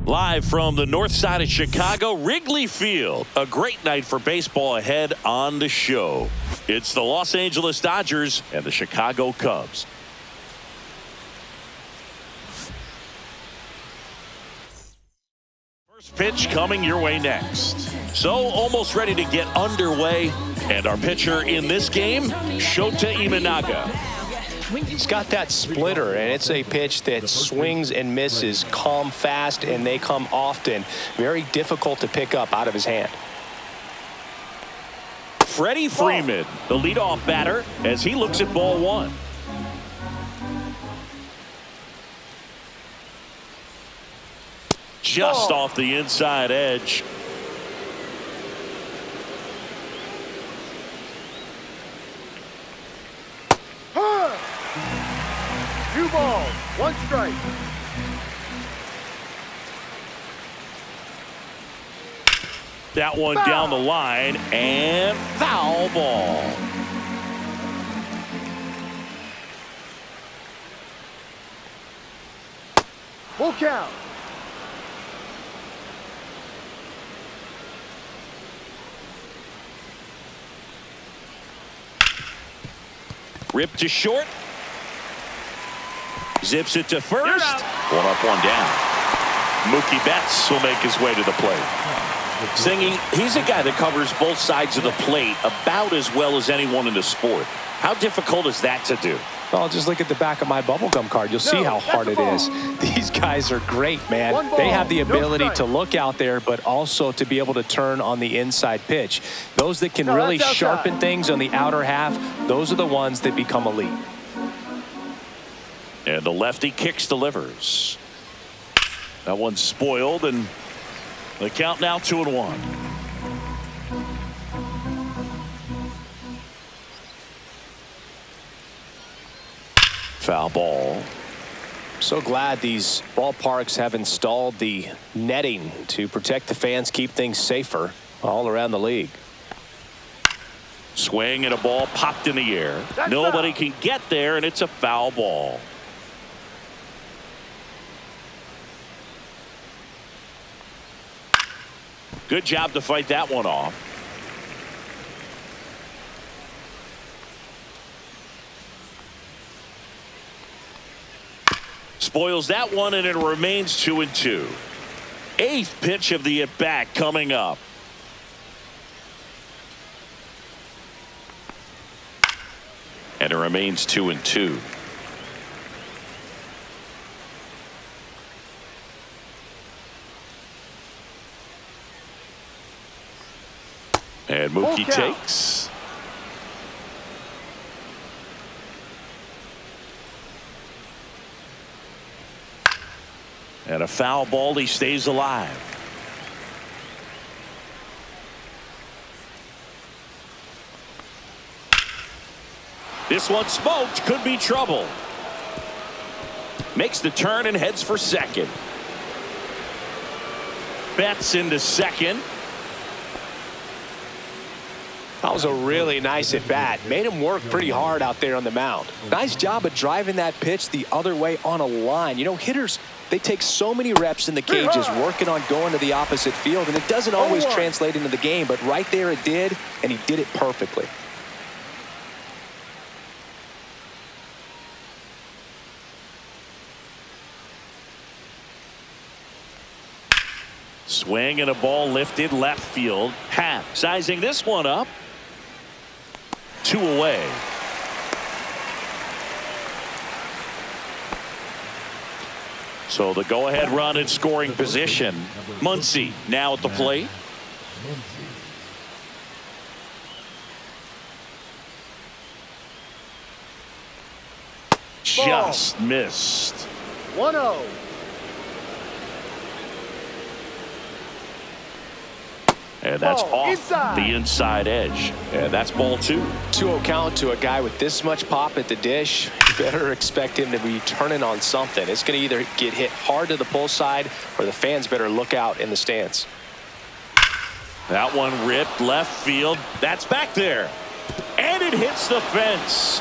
Live from the north side of Chicago, Wrigley Field. A great night for baseball ahead on the show. It's the Los Angeles Dodgers and the Chicago Cubs. First pitch coming your way next. So almost ready to get underway. And our pitcher in this game, Shota Imanaga. He's got that splitter, and it's a pitch that swings and misses, come fast, and they come often. Very difficult to pick up out of his hand. Freddie Freeman, the leadoff batter, as he looks at ball one. Just off the inside edge. Two balls, one strike. That one down the line and foul ball. Full count. Ripped to short. Zips it to first. One up, one down. Mookie Betts will make his way to the plate. Singing, he's a guy that covers both sides of the plate about as well as anyone in the sport. How difficult is that to do? Well, just look at the back of my bubblegum card. You'll see how hard it is. These guys are great, man. They have the ability to look out there, but also to be able to turn on the inside pitch. Those that can really sharpen things on the outer half, those are the ones that become elite. And the lefty kicks, delivers. That one's spoiled, and the count now 2-1. Foul ball. So glad these ballparks have installed the netting to protect the fans, keep things safer all around the league. Swing and a ball popped in the air. Nobody can get there, and it's a foul ball. Good job to fight that one off. Spoils that one, and it remains 2-2. Eighth pitch of the at-bat coming up. And it remains 2-2. And Mookie takes. And a foul ball. He stays alive. This one smoked. Could be trouble. Makes the turn and heads for second. Betts into second. That was a really nice at bat. Made him work pretty hard out there on the mound. Nice job of driving that pitch the other way on a line. You know, hitters, they take so many reps in the cages working on going to the opposite field, and it doesn't always translate into the game, but right there it did, and he did it perfectly. Swing and a ball lifted left field. Happ sizing this one up. 2 away. So the go-ahead run in scoring position. Muncy now at the plate. Just missed. 1-0. And that's off the inside edge. And that's ball 2. 2-0 count to a guy with this much pop at the dish. You better expect him to be turning on something. It's going to either get hit hard to the pull side, or the fans better look out in the stands. That one ripped left field. That's back there. And it hits the fence.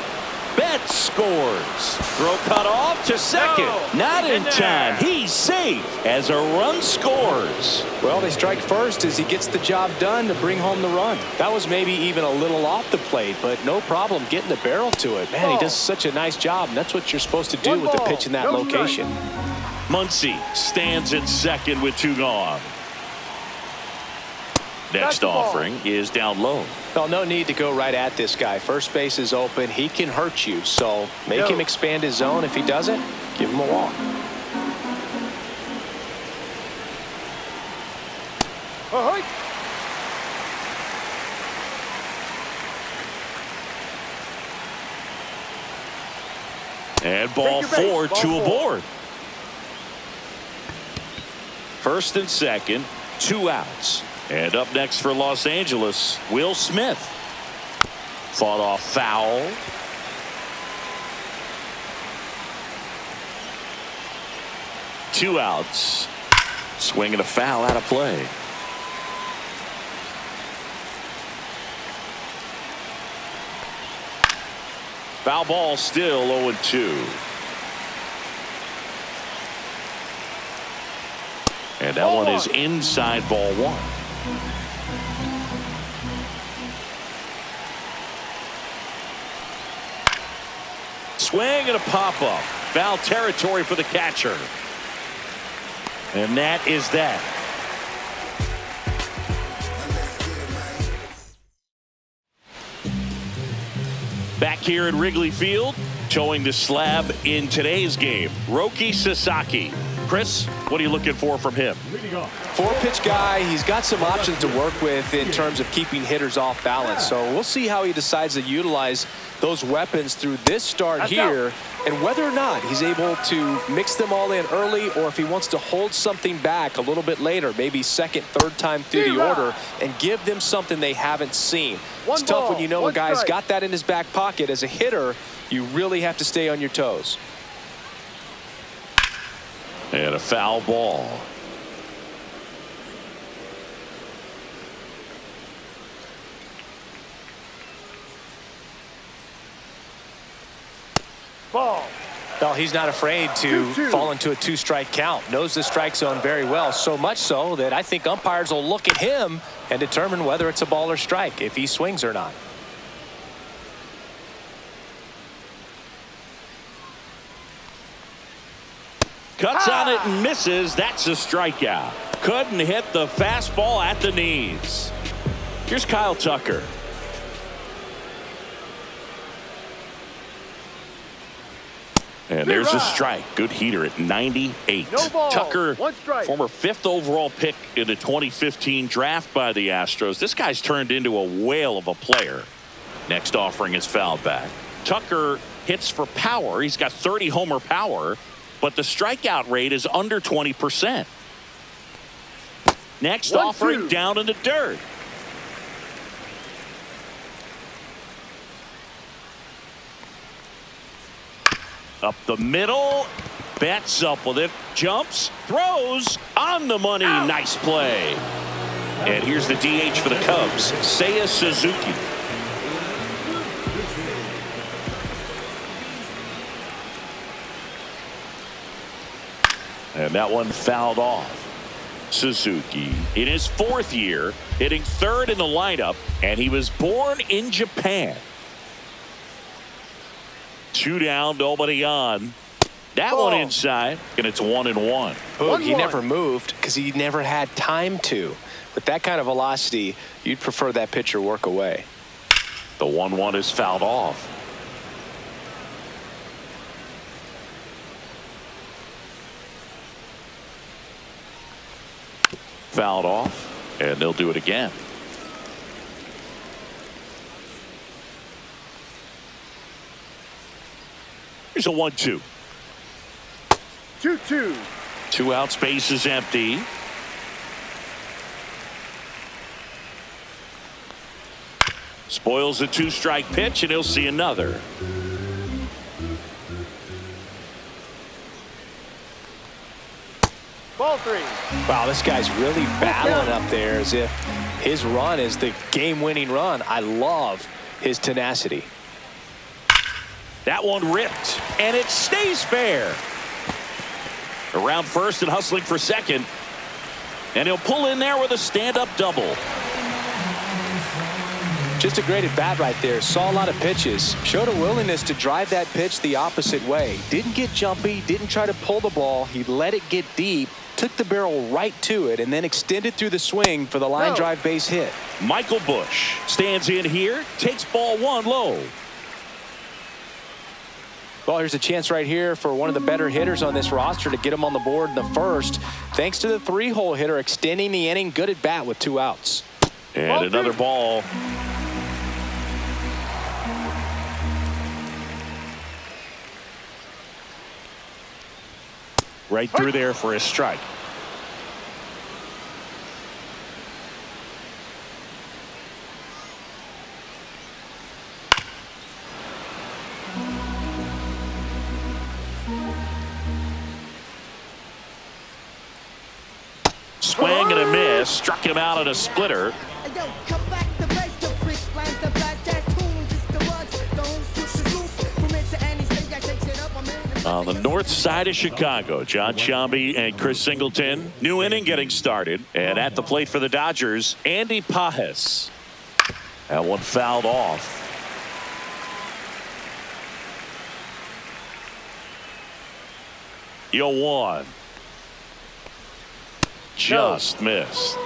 Betts scores. Throw cut off to second. Not in time. He He's safe as a run scores. Well, they strike first as he gets the job done to bring home the run. That was maybe even a little off the plate, but no problem getting the barrel to it. Man, he does such a nice job, and that's what you're supposed to do with the pitch in that location. Muncy stands at second with 2 gone. Next offering is down low. Well, no need to go right at this guy. First base is open. He can hurt you, so make him expand his zone. If he doesn't, give him a walk. And ball 4, 2 aboard. First and second, 2 outs. And up next for Los Angeles, Will Smith. Fought off foul. Two outs. Swinging a foul out of play. Foul ball, still 0-2. And that one is inside, ball 1. Swing and a pop-up. Foul territory for the catcher. And that is that. Back here at Wrigley Field, showing the slab in today's game, Roki Sasaki. Chris, what are you looking for from him? 4-pitch guy. He's got some options to work with in terms of keeping hitters off balance. So we'll see how he decides to utilize those weapons through this start here, and whether or not he's able to mix them all in early, or if he wants to hold something back a little bit later, maybe second, third time through the order, and give them something they haven't seen. It's tough when you know a guy's got that in his back pocket. As a hitter, you really have to stay on your toes. And a foul ball. Ball. Well, he's not afraid to fall into a 2-strike count. Knows the strike zone very well, so much so that I think umpires will look at him and determine whether it's a ball or strike, if he swings or not. Cuts on it and misses. That's a strikeout. Couldn't hit the fastball at the knees. Here's Kyle Tucker. And there's a strike. Good heater at 98. No ball. Tucker, 1 strike. former 5th overall pick in the 2015 draft by the Astros. This guy's turned into a whale of a player. Next offering is fouled back. Tucker hits for power. He's got 30 homer power, but the strikeout rate is under 20%. Next offering down in the dirt. Up the middle, bats up with it, jumps, throws, on the money. Nice play. And here's the DH for the Cubs, Seiya Suzuki. And that one fouled off. Suzuki in his 4th year, hitting 3rd in the lineup, and he was born in Japan. 2 down, nobody on. That one inside, and it's 1-1. Boog, he never moved because he never had time to. With that kind of velocity, you'd prefer that pitcher work away. The 1-1 is fouled off. Fouled off, and they'll do it again. Here's a 1-2. 2-2. 2 out, space is empty. Spoils a 2-strike pitch, and he'll see another. Ball 3. Wow, this guy's really battling up there as if his run is the game-winning run. I love his tenacity. That one ripped, and it stays fair. Around first and hustling for second. And he'll pull in there with a stand-up double. Just a great at-bat right there. Saw a lot of pitches. Showed a willingness to drive that pitch the opposite way. Didn't get jumpy. Didn't try to pull the ball. He let it get deep. Took the barrel right to it and then extended through the swing for the line drive base hit. Michael Busch stands in here. Takes ball one low. Well, here's a chance right here for one of the better hitters on this roster to get him on the board in the first. Thanks to the three-hole hitter extending the inning. Good at bat with 2 outs. And another ball. Right through there for a strike. Swing and a miss. Struck him out at a splitter. On the north side of Chicago, John Sciambi and Chris Singleton. New inning getting started. And at the plate for the Dodgers, Andy Pages. That one fouled off. Yo, one. Just missed.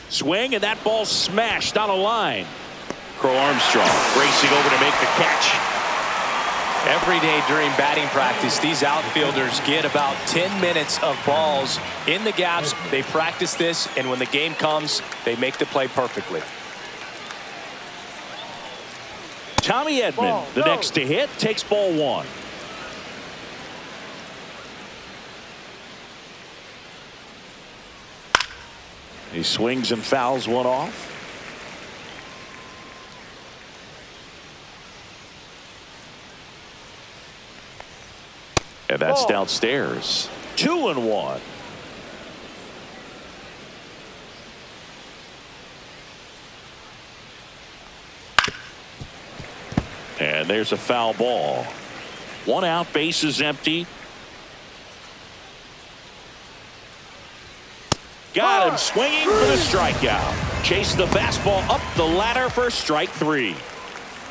Swing, and that ball smashed on a line. Crow Armstrong racing over to make the catch. Every day during batting practice, these outfielders get about 10 minutes of balls in the gaps. They practice this, and when the game comes, they make the play perfectly. Tommy Edman, the next to hit, takes ball one. He swings and fouls one off. And that's downstairs. 2-1. And there's a foul ball. 1 out, base is empty. Got him swinging for the strikeout. Chased the fastball up the ladder for strike 3.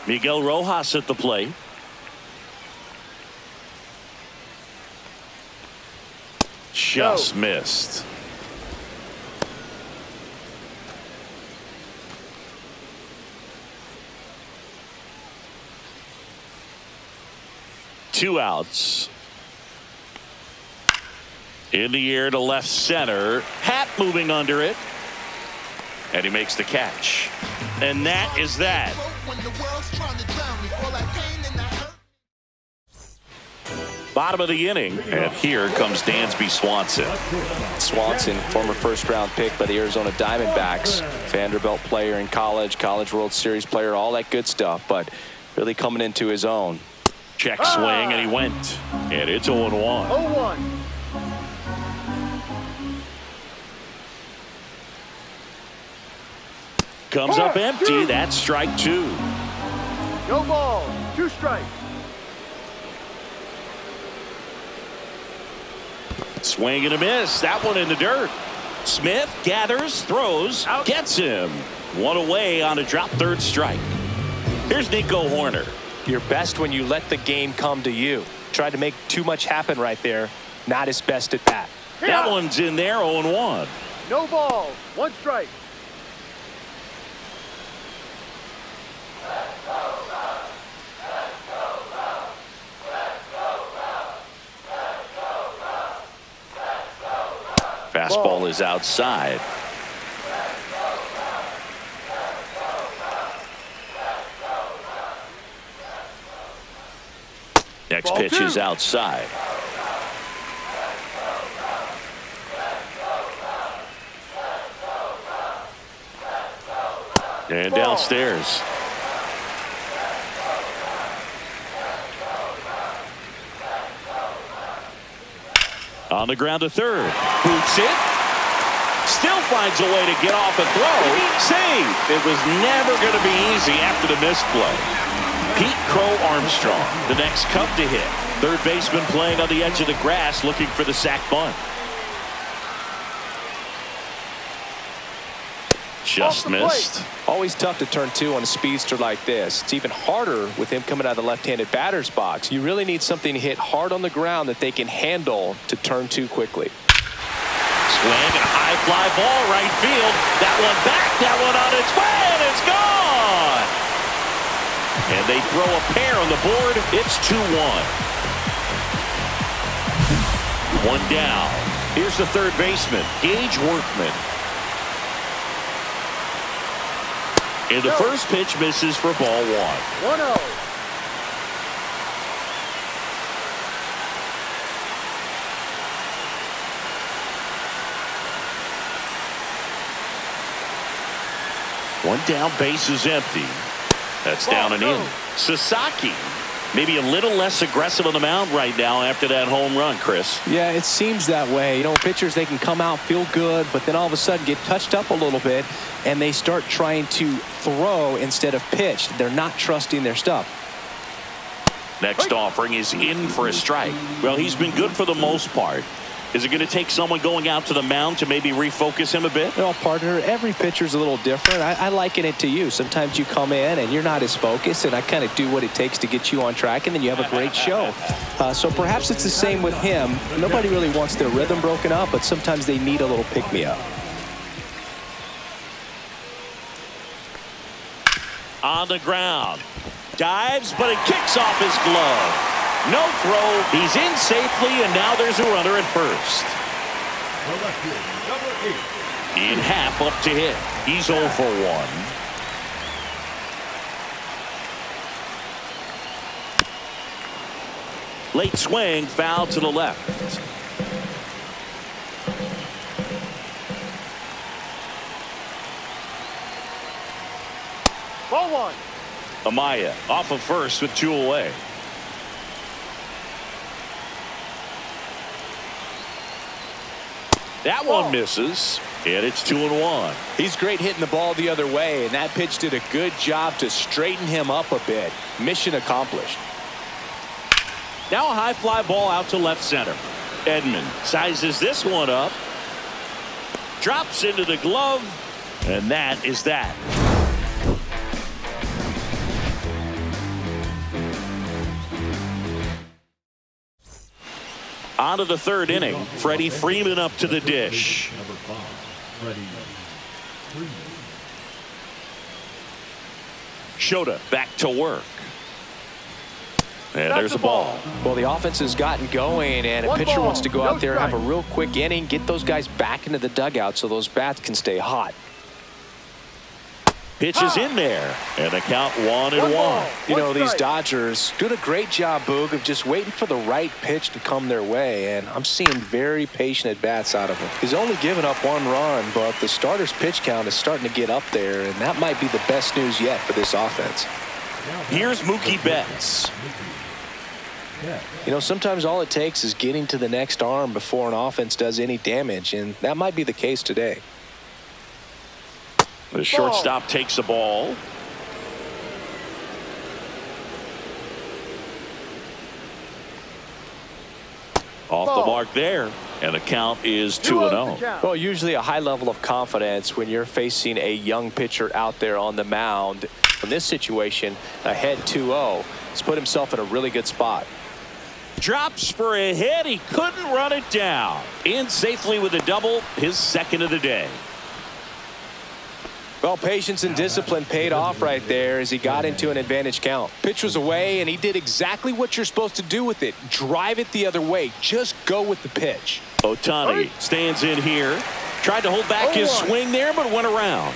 Miguel Rojas at the plate. Just missed. Two outs. In the air to left center. Hat moving under it. And he makes the catch. And that is that. Bottom of the inning. And here comes Dansby Swanson. Swanson, former first-round pick by the Arizona Diamondbacks. Vanderbilt player in college, College World Series player, all that good stuff. But really coming into his own. Check swing, and he went. And it's 0-1. 0-1. Comes up empty. That's strike 2. No ball. 2 strikes. Swing and a miss. That one in the dirt. Smith gathers, throws, gets him. One away on a drop third strike. Here's Nico Horner. You're best when you let the game come to you. Tried to make too much happen right there. Not his best at bat. That one's in there, 0-1. No ball. 1 strike. Fastball is outside. Next pitch is outside. And downstairs. On the ground to third. Boots it. Still finds a way to get off and throw. Save. It was never going to be easy after the misplay. Pete Crow Armstrong, the next Cub to hit. Third baseman playing on the edge of the grass looking for the sac bunt. Just missed. Always tough to turn two on a speedster like this. It's even harder with him coming out of the left-handed batter's box. You really need something to hit hard on the ground that they can handle to turn two quickly. Swing and a high fly ball right field. That one back, that one on its way, and it's gone. And they throw a pair on the board. It's 2-1. One down. Here's the third baseman, Gage Workman. And the first pitch misses for ball one. 1-0. One down, base is empty. That's down and in. Sasaki, maybe a little less aggressive on the mound right now after that home run, Chris. Yeah, it seems that way. You know, pitchers, they can come out, feel good, but then all of a sudden get touched up a little bit, and they start trying to throw instead of pitch. They're not trusting their stuff. Next offering is in for a strike. Well, he's been good for the most part. Is it going to take someone going out to the mound to maybe refocus him a bit? Well, partner, every pitcher's a little different. I liken it to you. Sometimes you come in and you're not as focused, and I kind of do what it takes to get you on track, and then you have a great show. So perhaps it's the same with him. Nobody really wants their rhythm broken up, but sometimes they need a little pick-me-up. On the ground. Dives, but it kicks off his glove. No throw. He's in safely, and now there's a runner at first. In half up to hit. He's 0 for 1. Late swing, foul to the left. Ball one. Amaya off of first with 2 away. That one misses, and it's 2-1. He's great hitting the ball the other way, and that pitch did a good job to straighten him up a bit. Mission accomplished. Now a high fly ball out to left center. Edman sizes this one up. Drops into the glove, and that is that. On to the third inning. Freddie Freeman up to the dish. Shota back to work. And there's a ball. Well, the offense has gotten going, and a pitcher wants to go out there and have a real quick inning, get those guys back into the dugout so those bats can stay hot. Pitch is in there, and a count 1-1. You know, these Dodgers doing a great job, Boog, of just waiting for the right pitch to come their way, and I'm seeing very patient at-bats out of him. He's only given up 1 run, but the starter's pitch count is starting to get up there, and that might be the best news yet for this offense. Here's Mookie Betts. You know, sometimes all it takes is getting to the next arm before an offense does any damage, and that might be the case today. The shortstop takes the ball. Off the mark there, and the count is 2-0. Well, usually a high level of confidence when you're facing a young pitcher out there on the mound. In this situation, ahead 2-0, he's put himself in a really good spot. Drops for a hit. He couldn't run it down. In safely with a double, his second of the day. Well, patience and discipline paid off right there as he got into an advantage count. Pitch was away, and he did exactly what you're supposed to do with it. Drive it the other way. Just go with the pitch. Ohtani stands in here. Tried to hold back his swing there, but went around.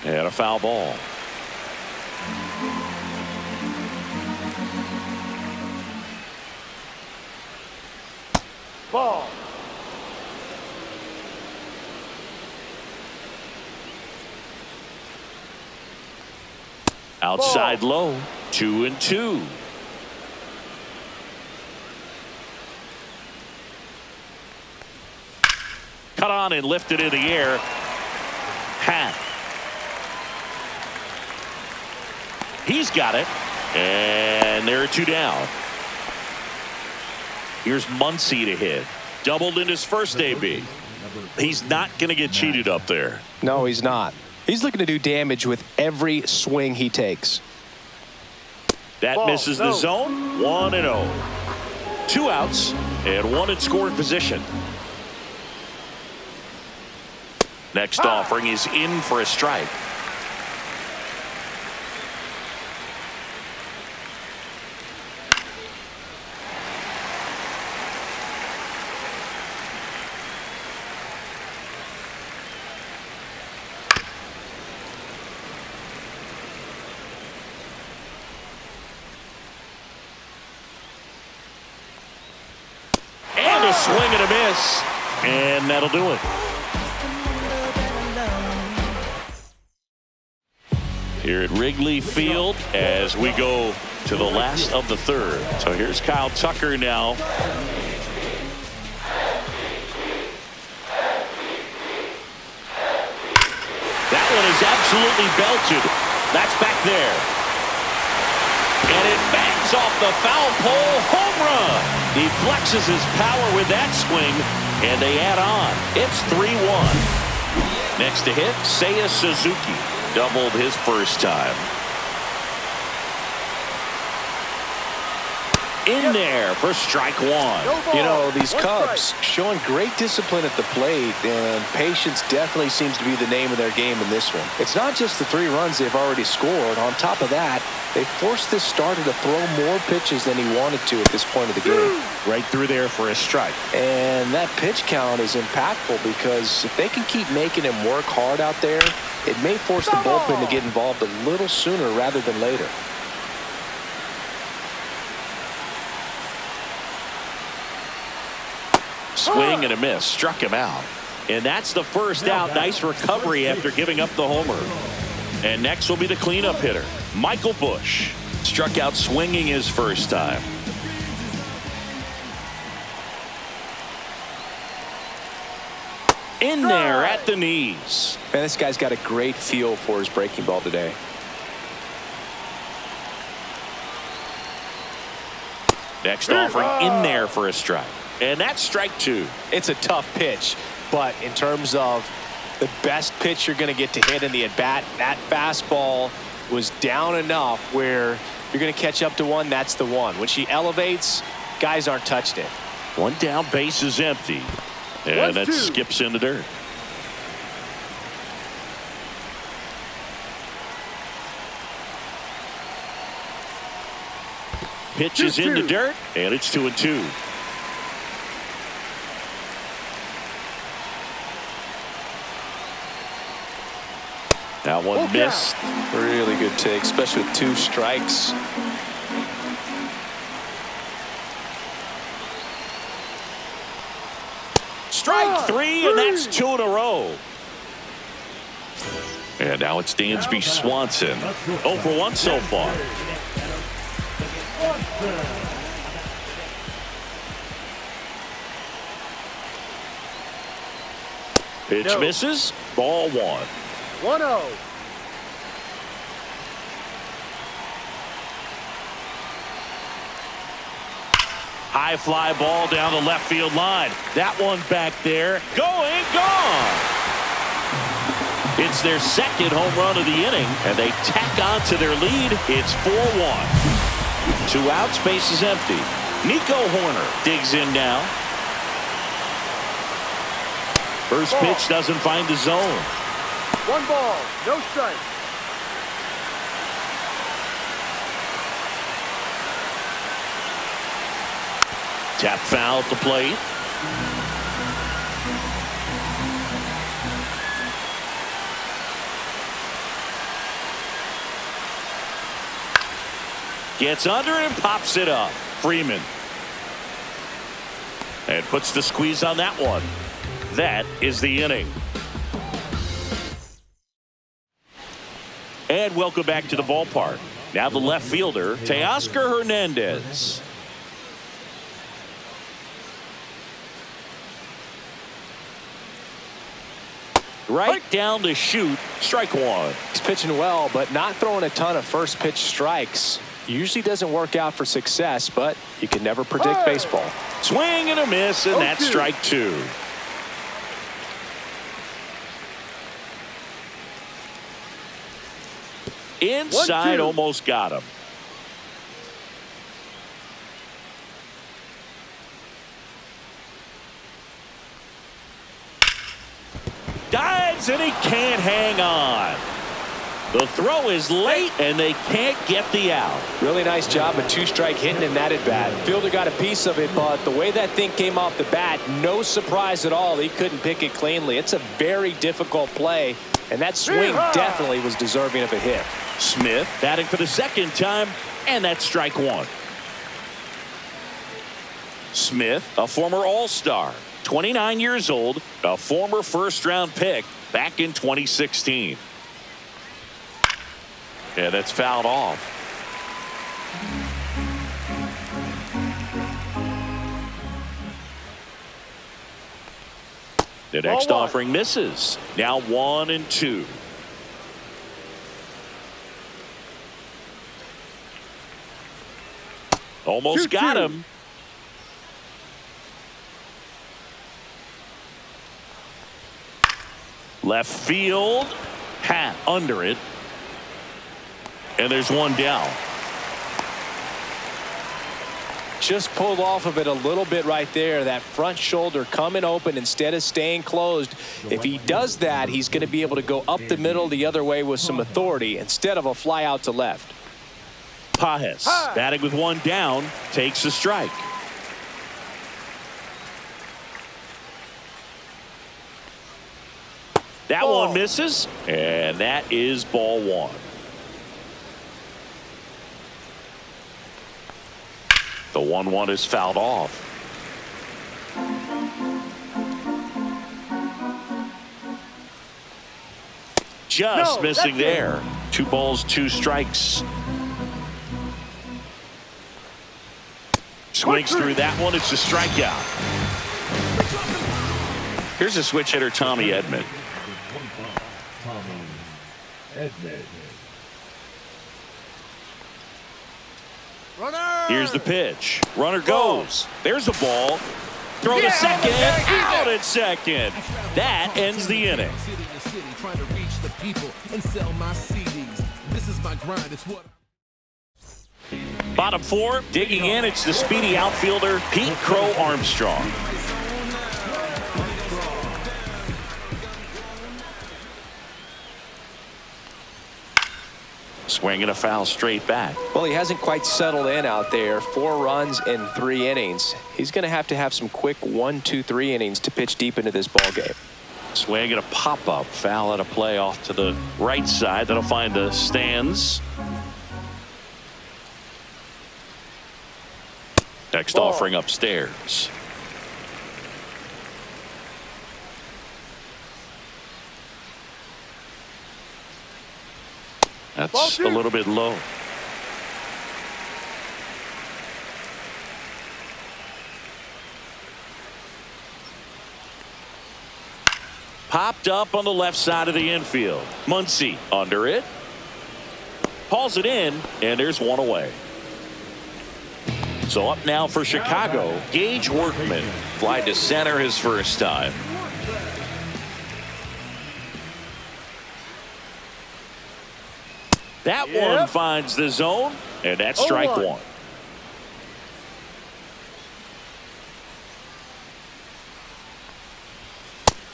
And a foul ball. Ball. Outside low, 2-2. Cut on and lifted in the air. Hat. He's got it. And there are two down. Here's Muncy to hit. Doubled in his first AB. He's not going to get cheated up there. No, he's not. He's looking to do damage with every swing he takes. That misses the zone. 1-0. 2 outs and 1 in scoring position. Next offering is in for a strike. And a swing and a miss. And that'll do it. Here at Wrigley Field as we go to the last of the third. So here's Kyle Tucker now. That one is absolutely belted. That's back there. And it bangs off the foul pole. Home run. He flexes his power with that swing, and they add on. It's 3-1. Next to hit, Seiya Suzuki. Doubled his first time. In there for strike one. You know, these Cubs showing great discipline at the plate, and patience definitely seems to be the name of their game in this one. It's not just the 3 runs they've already scored. On top of that, they forced this starter to throw more pitches than he wanted to at this point of the game. Right through there for a strike. And that pitch count is impactful because if they can keep making him work hard out there, it may force the bullpen to get involved a little sooner rather than later. Swing and a miss. Struck him out. And that's the first out. Nice recovery after giving up the homer. And next will be the cleanup hitter, Michael Busch. Struck out swinging his first time. In there at the knees. Man, this guy's got a great feel for his breaking ball today. Next offering in there for a strike. And that's strike 2. It's a tough pitch, but in terms of the best pitch you're going to get to hit in the at-bat, that fastball was down enough where you're going to catch up to one, that's the one. When she elevates, guys aren't touching it. One down, base is empty. And that skips in the dirt. Pitch is in the dirt, and it's 2-2. That one missed. Really good take, especially with 2 strikes. Strike 3, and that's 2 in a row. And now it's Dansby Swanson. 0 for 1 so far. Pitch misses. Ball 1. 1-0. High fly ball down the left field line. That one back there. Going, gone. It's their second home run of the inning, and they tack on to their lead. It's 4-1. 2 outs, base is empty. Nico Horner digs in now. First pitch doesn't find the zone. 1 ball, no strike. Tap foul at the plate. Gets under it and pops it up. Freeman. And puts the squeeze on that one. That is the inning. And welcome back to the ballpark. Now the left fielder, Teoscar Hernandez. Right down to shoot. Strike one. He's pitching well, but not throwing a ton of first pitch strikes. Usually doesn't work out for success, but you can never predict baseball. Swing and a miss, and that's strike two. Inside, almost got him. Dives, and he can't hang on. The throw is late, and they can't get the out. Really nice job of two-strike hitting in that at-bat. Fielder got a piece of it, but the way that thing came off the bat, no surprise at all. He couldn't pick it cleanly. It's a very difficult play, and that swing definitely was deserving of a hit. Smith batting for the second time, and that's strike one. Smith, a former All-Star, 29 years old, a former first-round pick back in 2016. And that's fouled off. The next offering misses. Now 1-2. Almost got him. Left field. Hat under it. And there's one down. Just pulled off of it a little bit right there. That front shoulder coming open instead of staying closed. If he does that, he's going to be able to go up the middle the other way with some authority instead of a fly out to left. Pajes batting with one down, takes a strike. That one misses, and that is ball one. The 1-1 is fouled off. Just missing there. 2 balls, 2 strikes. Swings through that one. It's a strikeout. Here's a switch hitter, Tommy Edman. Here's the pitch. Runner goes. There's a ball. Throw to second. Out at second. That ends the inning. Bottom 4, digging in. It's the speedy outfielder, Pete Crow Armstrong. Swinging a foul straight back. Well, he hasn't quite settled in out there. 4 runs in 3 innings. He's going to have some quick 1, 2, 3 innings to pitch deep into this ball game. Swinging a pop-up. Foul at a play off to the right side. That'll find the stands. Next offering upstairs. That's a little bit low. Popped up on the left side of the infield. Muncy under it. Hauls it in, and there's one away. So up now for Chicago, Gage Workman. Fly to center his first time. That one finds the zone, and that's strike one.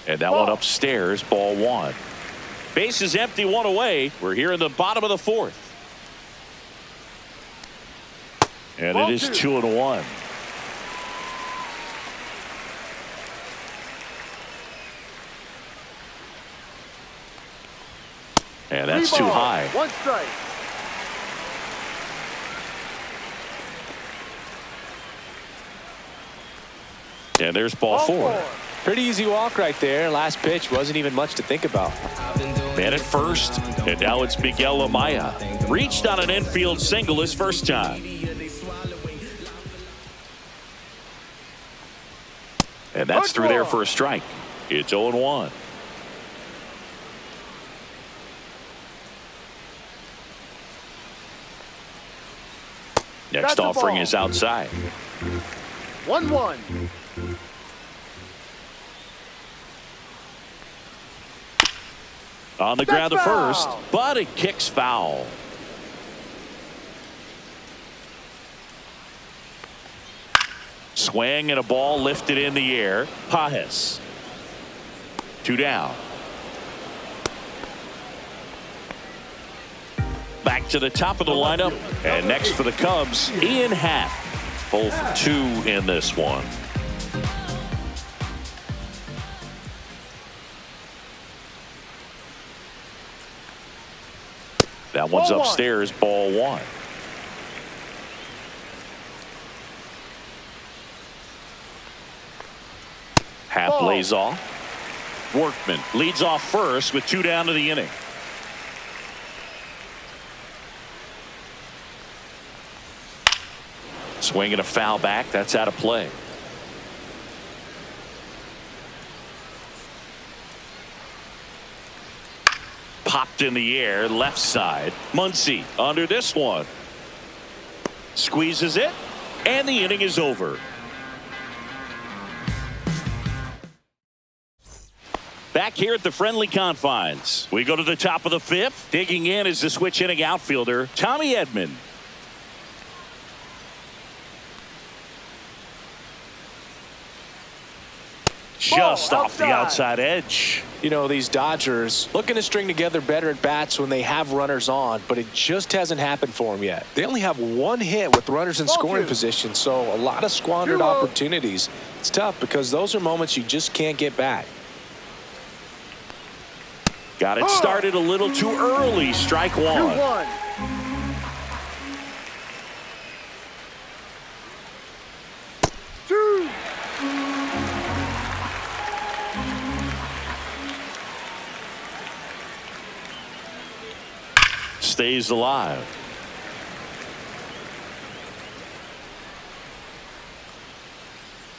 And that one upstairs, ball one. Base is empty, one away. We're here in the bottom of the 4th. And it is 2-1. And that's too high. 1 strike. And there's ball 4. Pretty easy walk right there. Last pitch wasn't even much to think about. Man at first, and now it's Miguel Amaya. Reached on an infield single his first time. And that's through there for a strike. It's 0-1. Next offering is outside. 1-1. On the ground to first, but it kicks foul. Swing and a ball lifted in the air. Pajes. 2 down. Back to the top of the lineup. And next for the Cubs, Ian Happ. Both 2 in this one. That one's upstairs, ball 1. Happ lays off. Workman leads off first with 2 down to the inning. Swing and a foul back. That's out of play. Popped in the air, left side. Muncy under this one. Squeezes it, and the inning is over. Back here at the friendly confines. We go to the top of the 5th. Digging in is the switch hitting outfielder, Tommy Edman. Just off the outside edge. You know, these Dodgers looking to string together better at bats when they have runners on, but it just hasn't happened for them yet. They only have 1 hit with runners in scoring position, so a lot of squandered opportunities. It's tough because those are moments you just can't get back. Got it started a little too early. Strike 1. 2-1. Stays alive.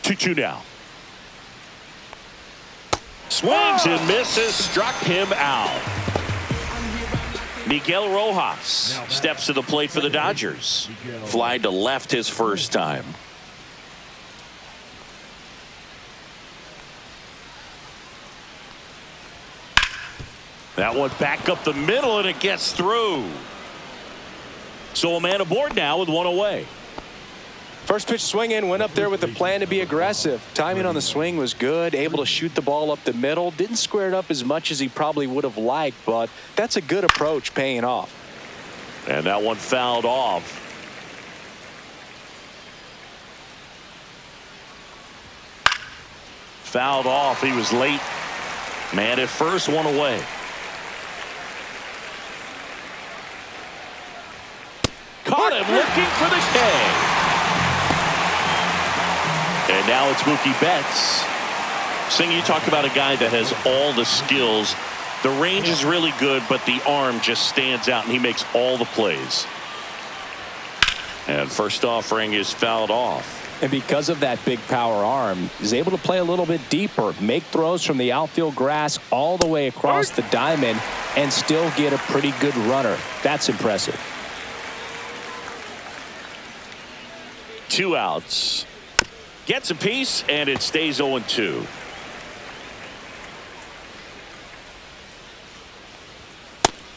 Two now. Swings and misses. Struck him out. Miguel Rojas steps to the plate for the Dodgers. Fly to left his first time. That one back up the middle, and it gets through. So a man aboard now with 1 away. First pitch swinging, went up there with a plan to be aggressive. Timing on the swing was good, able to shoot the ball up the middle. Didn't square it up as much as he probably would have liked, but that's a good approach paying off. And that one fouled off. Fouled off. He was late. Man at first, 1 away. Caught him looking for the K. And now it's Mookie Betts. Sing, you talk about a guy that has all the skills. The range is really good, but the arm just stands out, and he makes all the plays. And first offering is fouled off. And because of that big power arm, he's able to play a little bit deeper, make throws from the outfield grass all the way across the diamond, and still get a pretty good runner. That's impressive. 2 outs. Gets a piece, and it stays 0-2.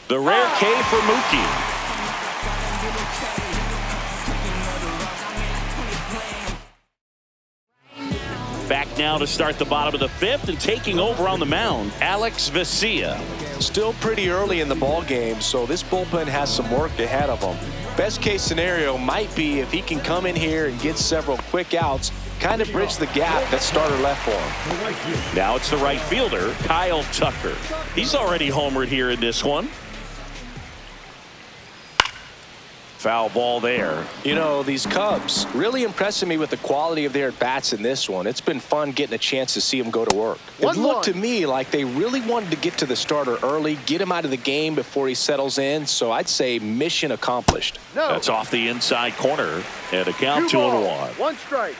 The rare K for Mookie. Back now to start the bottom of the 5th, and taking over on the mound, Alex Vesia. Still pretty early in the ball game, so this bullpen has some work ahead of them. Best case scenario might be if he can come in here and get several quick outs, kind of bridge the gap that starter left for him. Now it's the right fielder, Kyle Tucker. He's already homered here in this one. Foul ball there. You know, these Cubs really impressing me with the quality of their at-bats in this one. It's been fun getting a chance to see them go to work. It looked to me like they really wanted to get to the starter early, get him out of the game before he settles in, so I'd say mission accomplished. That's off the inside corner, and a count 2-1. 1 strike.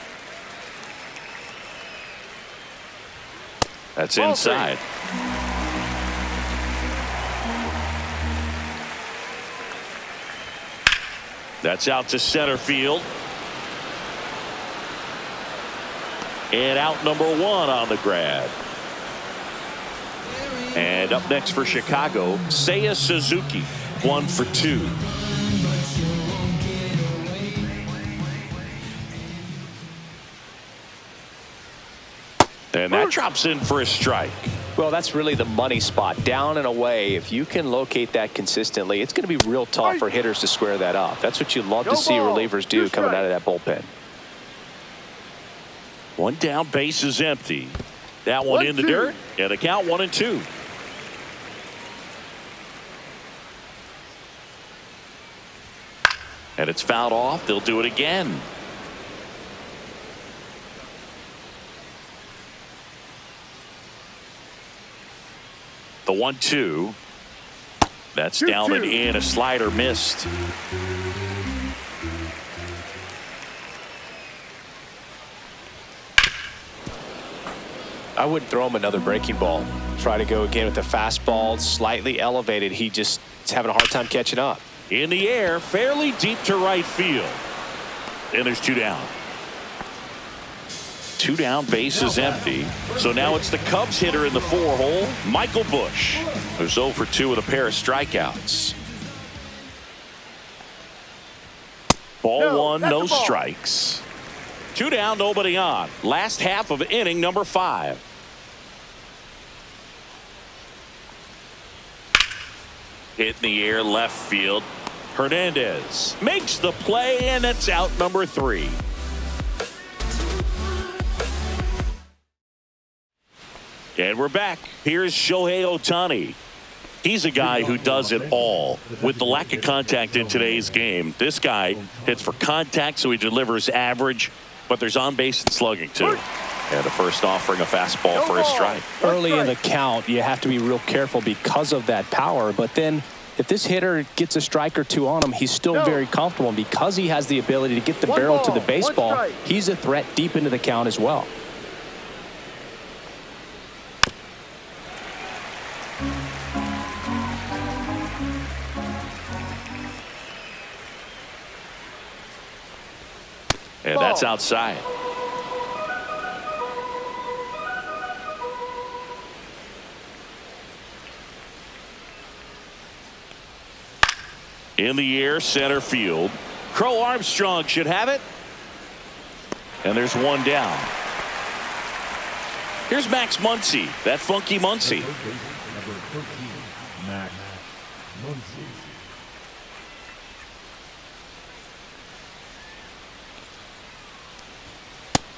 That's inside. That's out to center field. And out number 1 on the grab. And up next for Chicago, Seiya Suzuki, 1 for 2. And that drops in for a strike. Well, that's really the money spot, down and away. If you can locate that consistently, it's going to be real tough for hitters to square that up. That's what you love to see relievers do coming out of that bullpen. 1 down, base is empty. That one in the dirt, and the count 1-2. And it's fouled off. They'll do it again. The 1-2. That's down and in. A slider missed. I wouldn't throw him another breaking ball. Try to go again with the fastball, slightly elevated. He just is having a hard time catching up. In the air, fairly deep to right field. And there's 2 down. 2 down, base is empty. So now it's the Cubs hitter in the 4-hole, Michael Busch, who's 0 for 2 with a pair of strikeouts. Ball 1, no strikes. 2 down, nobody on. Last half of inning number 5. Hit in the air, left field. Hernandez makes the play, and it's out number 3. And we're back. Here's Shohei Ohtani. He's a guy who does it all. With the lack of contact in today's game, this guy hits for contact, so he delivers average, but there's on base and slugging too. And the first offering a fastball for a strike. Early in the count, you have to be real careful because of that power. But then if this hitter gets a strike or 2 on him, he's still very comfortable. And because he has the ability to get the barrel to the baseball, he's a threat deep into the count as well. And that's outside. In the air, center field. Crow Armstrong should have it. And there's 1 down. Here's Max Muncy, that funky Muncy.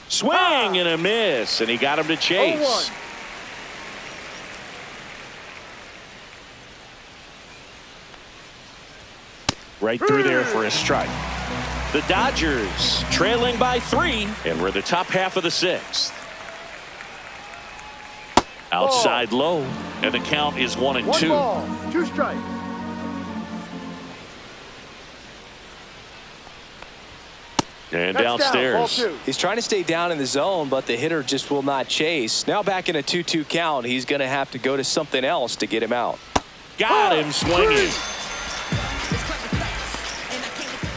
Swing and a miss, and he got him to chase. Right through there for a strike. The Dodgers trailing by 3, and we're the top half of the 6th. Outside low, and the count is 1-2. 1 ball, 2 strikes. And downstairs. He's trying to stay down in the zone, but the hitter just will not chase. Now back in a 2-2 count, he's going to have to go to something else to get him out. Got him swinging.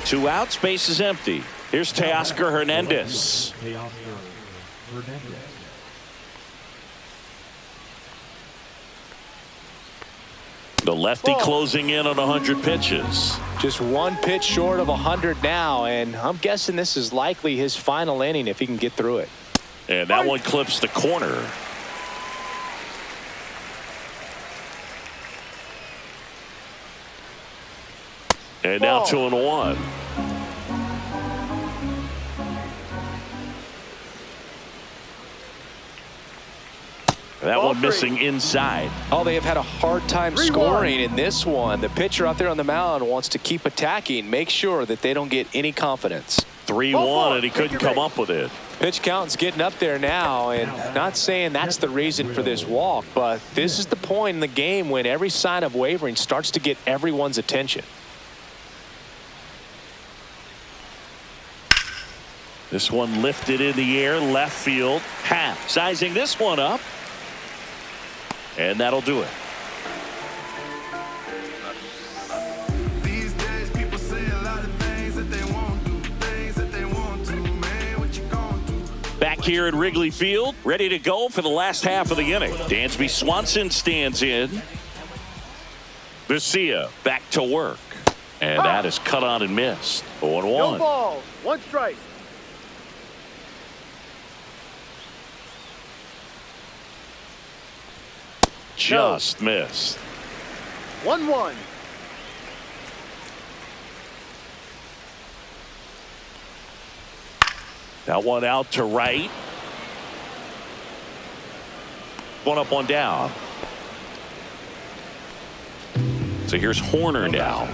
2 outs, base is empty. Here's Teoscar Hernandez. The lefty closing in on 100 pitches. Just 1 pitch short of 100 now, and I'm guessing this is likely his final inning if he can get through it. And that one clips the corner. And now 2-1. That one missing inside. Oh, they have had a hard time scoring in this one. The pitcher out there on the mound wants to keep attacking, make sure that they don't get any confidence. 3-1, and he couldn't come up with it. Pitch count's getting up there now, and not saying that's the reason for this walk, but this is the point in the game when every sign of wavering starts to get everyone's attention. This one lifted in the air, left field. Half sizing this one up. And that'll do it. These days people say a lot of things that here at Wrigley Field, ready to go for the last half of the inning. Dansby Swanson stands in. Vesia back to work. And that is cut on and missed. 0-1. No ball. 1 strike. Just missed. 1-1. That one out to right. 1 up, 1 down. So here's Horner now.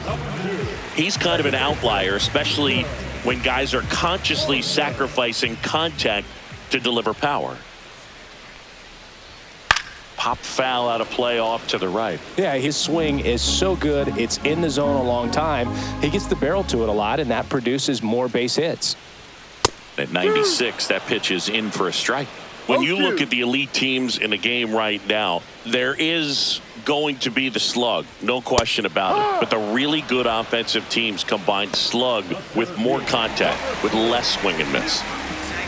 He's kind of an outlier, especially when guys are consciously sacrificing contact to deliver power. Pop foul out of play off to the right. Yeah, his swing is so good. It's in the zone a long time. He gets the barrel to it a lot, and that produces more base hits. At 96, that pitch is in for a strike. When you look at the elite teams in the game right now, there is going to be the slug, no question about it. But the really good offensive teams combine slug with more contact, with less swing and miss.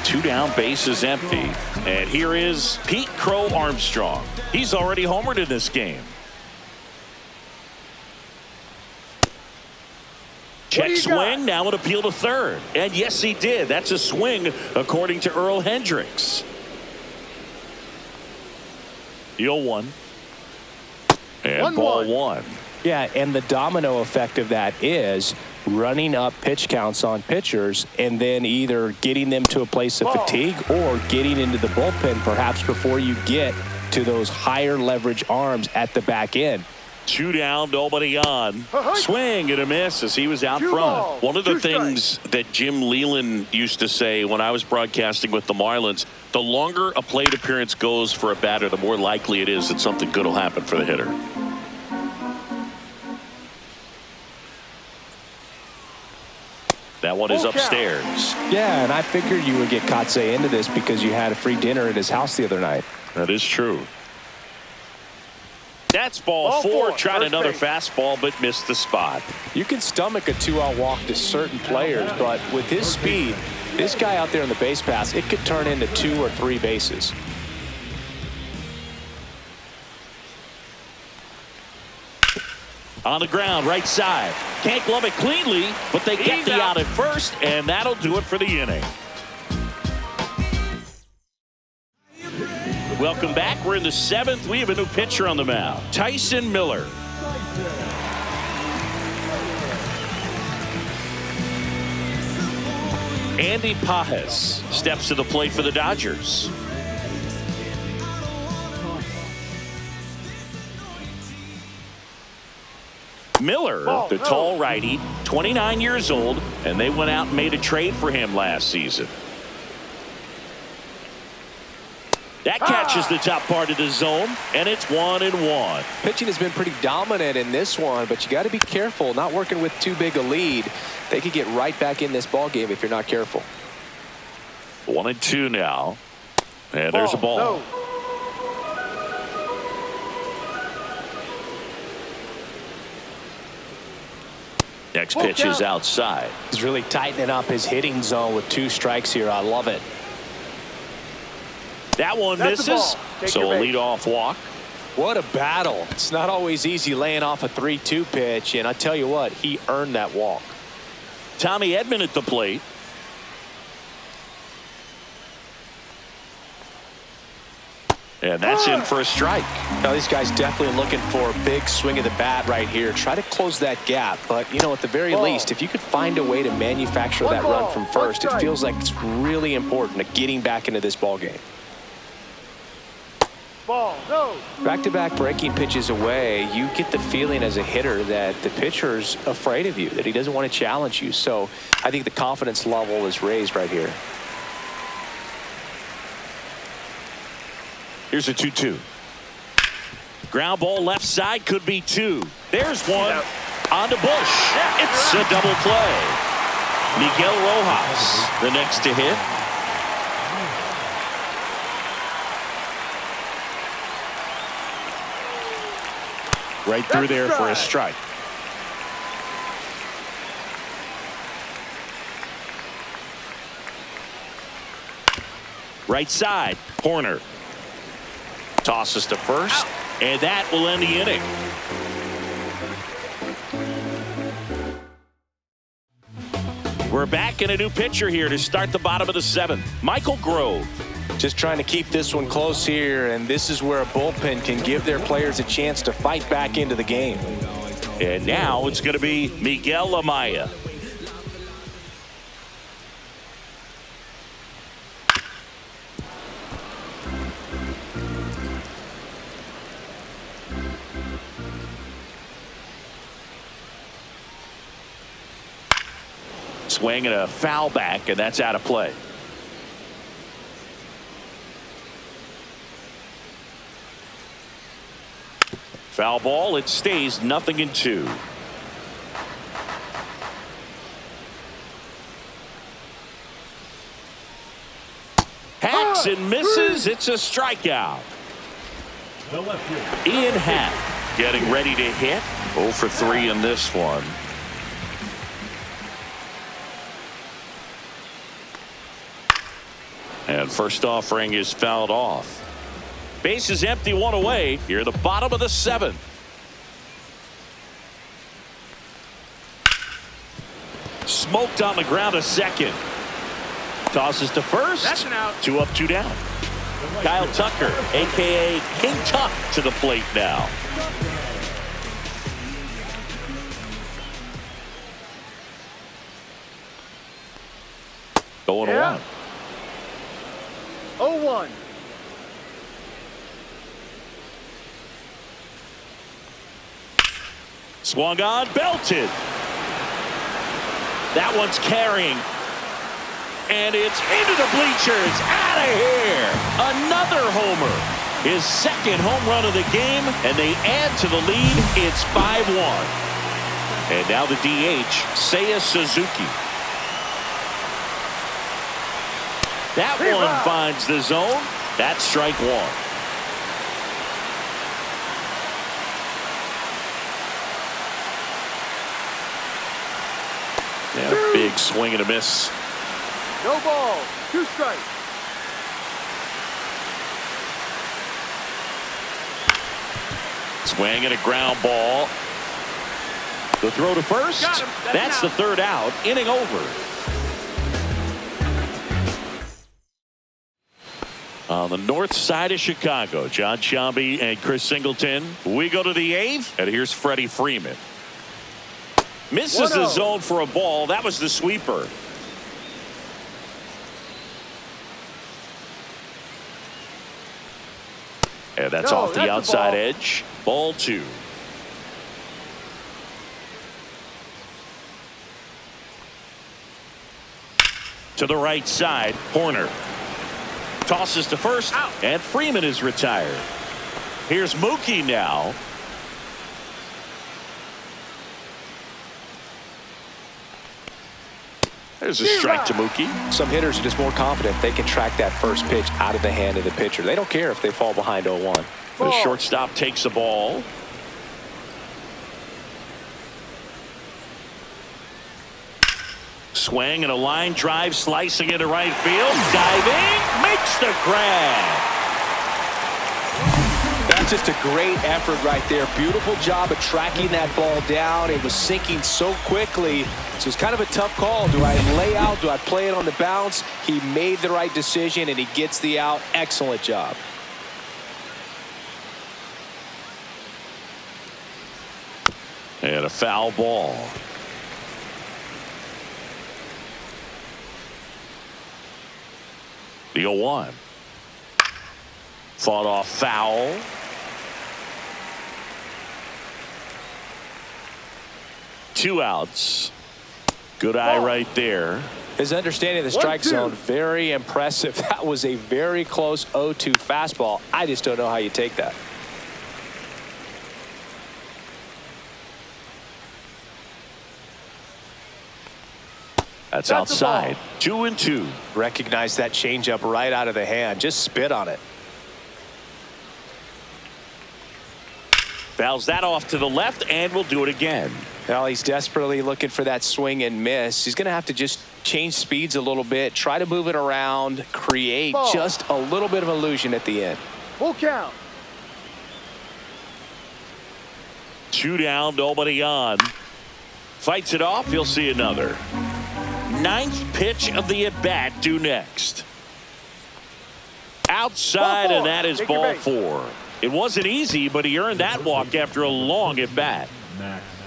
2 down, bases empty. And here is Pete Crow Armstrong. He's already homered in this game. Check swing, now an appeal to third. And yes, he did. That's a swing, according to Earl Hendricks. 0-1. And ball 1. Yeah, and the domino effect of that is running up pitch counts on pitchers and then either getting them to a place of fatigue or getting into the bullpen perhaps before you get to those higher leverage arms at the back end. 2 down, nobody on. Swing and a miss as he was out front. One of the things that Jim Leyland used to say when I was broadcasting with the Marlins, the longer a plate appearance goes for a batter, the more likely it is that something good will happen for the hitter. That one is upstairs. Yeah, and I figured you would get Kotsay into this because you had a free dinner at his house the other night. That is true. That's ball 4. Tried another fastball, but missed the spot. You can stomach a 2-out walk to certain players, but with his speed, this guy out there in the base pass, it could turn into 2 or 3 bases. On the ground, right side. Can't glove it cleanly, but they get the out at first, and that'll do it for the inning. Welcome back. We're in the 7th. We have a new pitcher on the mound, Tyson Miller. Andy Pajes steps to the plate for the Dodgers. Miller, the tall righty, 29 years old, and they went out and made a trade for him last season. That catches the top part of the zone, and it's 1-1. Pitching has been pretty dominant in this one, but you got to be careful. Not working with too big a lead. They could get right back in this ball game if you're not careful. 1-2 now, and there's a ball. No. Next pitch is outside. He's really tightening up his hitting zone with 2 strikes here. I love it. That one misses, so a leadoff walk. What a battle. It's not always easy laying off a 3-2 pitch, and I tell you what, he earned that walk. Tommy Edman at the plate. And that's in for a strike. Now, these guys definitely looking for a big swing of the bat right here. Try to close that gap. But, you know, at the very least, if you could find a way to manufacture that run from first, it feels like it's really important to getting back into this ball game. Ball, no. Back-to-back breaking pitches away, you get the feeling as a hitter that the pitcher's afraid of you, that he doesn't want to challenge you. So I think the confidence level is raised right here. Here's a 2-2. Ground ball left side, could be 2. There's one on to Bush. It's a double play. Miguel Rojas, the next to hit. Right through there for a strike. Right side, Horner. Tosses to first, and that will end the inning. We're back in a new pitcher here to start the bottom of the 7th. Michael Grove. Just trying to keep this one close here, and this is where a bullpen can give their players a chance to fight back into the game. And now it's going to be Miguel Amaya. Swing and a foul back, and that's out of play. Foul ball. It stays 0-2. Hacks and misses. It's a strikeout. Ian Happ getting ready to hit. 0 for 3 in this one. And first offering is fouled off. Base is empty, 1 away. Here at the bottom of the 7th. Smoked on the ground, a second. Tosses to first. That's an out. 2 up, 2 down. Kyle Tucker, a.k.a. King Tuck, to the plate now. Going Yeah. 1. 0-1. Swung on, belted. That one's carrying. And it's into the bleachers. Out of here. Another homer. His second home run of the game, and they add to the lead. It's 5-1. And now the DH, Seiya Suzuki. That one finds the zone. That's strike 1. Yeah, big swing and a miss. No ball. 2 strikes. Swing and a ground ball. The throw to first. Got him. That's the 3rd out. Inning over. On the north side of Chicago, John Sciambi and Chris Singleton. We go to the 8th, and here's Freddie Freeman. Misses the 1-0. zone for a ball. That was the sweeper. And that's No, off the that's a outside ball. edge. Ball 2. To the right side, Horner. Tosses to first, Out. and Freeman is retired. Here's Mookie now. There's a strike to Mookie. Some hitters are just more confident they can track that first pitch out of the hand of the pitcher. They don't care if they fall behind 0-1. The Ball. shortstop takes the ball. Swing and a line drive, slicing into right field. Diving, makes the grab. That's just a great effort right there. Beautiful job of tracking that ball down. It was sinking so quickly. So it's kind of a tough call. Do I lay out? Do I play it on the bounce? He made the right decision, and he gets the out. Excellent job. And a foul ball. The 0-1. Fought off foul. Two outs. Good eye right there. His understanding of the strike 1-2. zone, very impressive. That was a very close 0-2 fastball. I just don't know how you take that. That's That's a outside. ball. 2-2. Recognize that changeup right out of the hand. Just spit on it. Fouls that off to the left, and we'll do it again. Well, he's desperately looking for that swing and miss. He's going to have to just change speeds a little bit, try to move it around, create just a little bit of illusion at the end. Full count. 2 down, nobody on. Fights it off, he'll see another. 9th pitch of the at-bat due next. Outside, and that is ball 4. It wasn't easy, but he earned that walk after a long at-bat.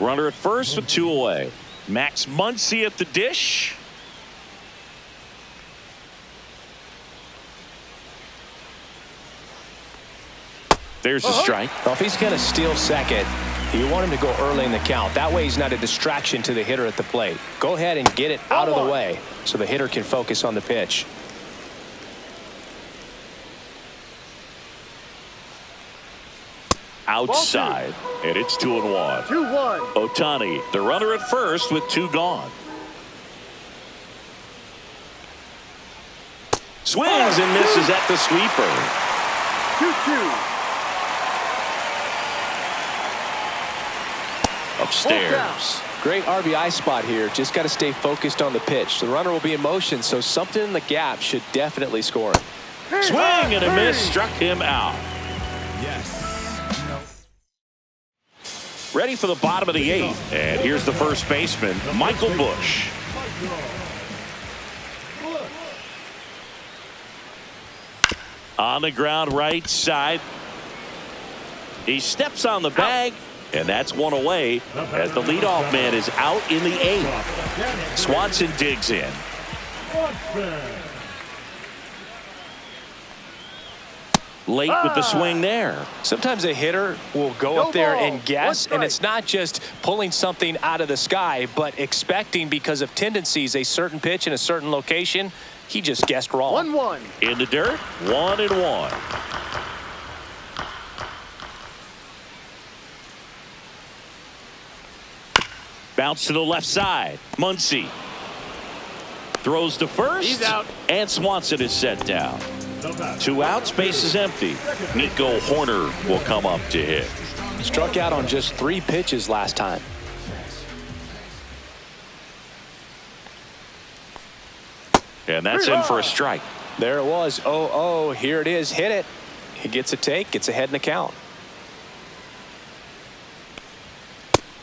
Runner at first with 2 away. Max Muncy at the dish. There's a strike. Well, if he's going to steal second, you want him to go early in the count. That way he's not a distraction to the hitter at the plate. Go ahead and get it out of the way so the hitter can focus on the pitch. Outside, and it's 2-1. 2-1. Ohtani, the runner at first with 2 gone. Swings and misses at the sweeper. 2-2. Upstairs. Great RBI spot here. Just got to stay focused on the pitch. The runner will be in motion, so something in the gap should definitely score him. Swing and a miss struck him out. Yes. Ready for the bottom of the 8th. And here's the first baseman, Michael Busch. On the ground right side. He steps on the bag. And that's 1 away as the leadoff man is out in the 8th. Swanson digs in. Late with the swing there. Sometimes a hitter will go up there and guess, and it's not just pulling something out of the sky, but expecting because of tendencies a certain pitch in a certain location. He just guessed wrong. 1-1. In the dirt, 1-1. Bounce to the left side. Muncy throws to first. He's out. And Swanson is set down. 2 outs, base is empty. Nico Horner will come up to hit. Struck out on just 3 pitches last time. And that's in for a strike. There it was. 0-0. Here it is. Hit it. He gets a take. Gets ahead in the count.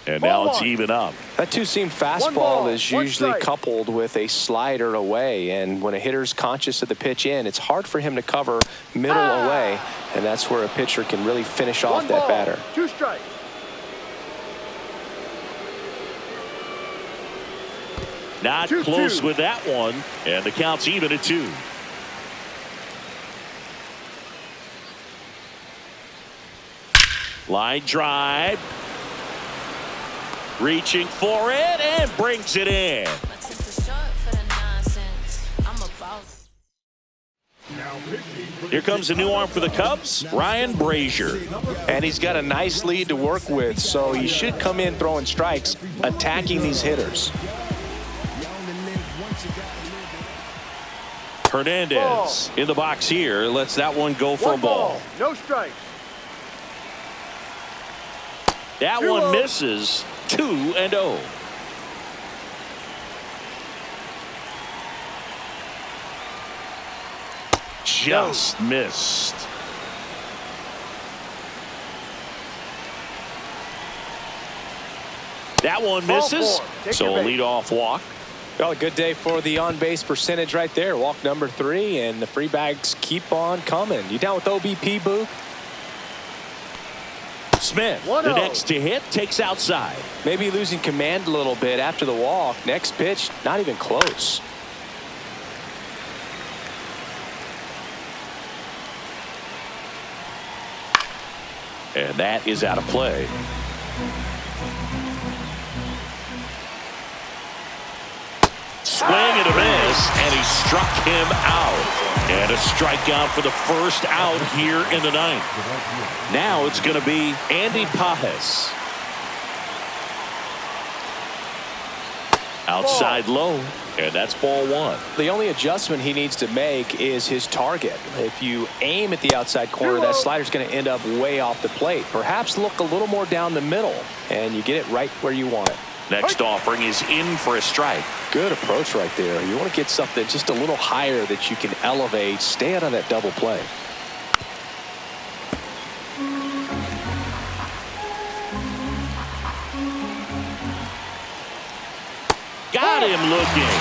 And now it's even up. That 2-seam fastball is usually coupled with a slider away, and when a hitter's conscious of the pitch in, it's hard for him to cover middle away, and that's where a pitcher can really finish off that batter. 2 strikes. Not close with that one, and the count's even at 2. Line drive. Reaching for it and brings it in. Here comes a new arm for the Cubs, Ryan Brazier. And he's got a nice lead to work with, so he should come in throwing strikes, attacking these hitters. Hernandez in the box here, lets that one go for a ball. No strikes. That one misses. 2-0. Just missed. That one misses. So a leadoff walk. Well, a good day for the on-base percentage right there. Walk number 3, and the free bags keep on coming. You down with OBP, Boo? Smith, the next to hit, takes outside. Maybe losing command a little bit after the walk. Next pitch, not even close. And that is out of play. Swing and a miss, and he struck him out. And a strikeout for the first out here in the 9th. Now it's going to be Andy Pages. Outside low, and that's ball one. The only adjustment he needs to make is his target. If you aim at the outside corner, that slider's going to end up way off the plate. Perhaps look a little more down the middle, and you get it right where you want it. Next offering is in for a strike. Good approach right there. You want to get something just a little higher that you can elevate. Stay out of that double play. Got him looking.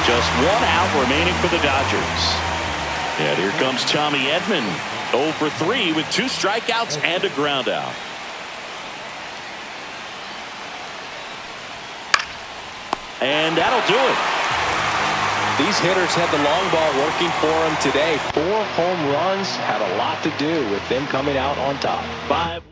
Just one out remaining for the Dodgers. And here comes Tommy Edman. 0 for 3 with 2 strikeouts and a ground out. And that'll do it. These hitters had the long ball working for them today. 4 home runs had a lot to do with them coming out on top. 5-1.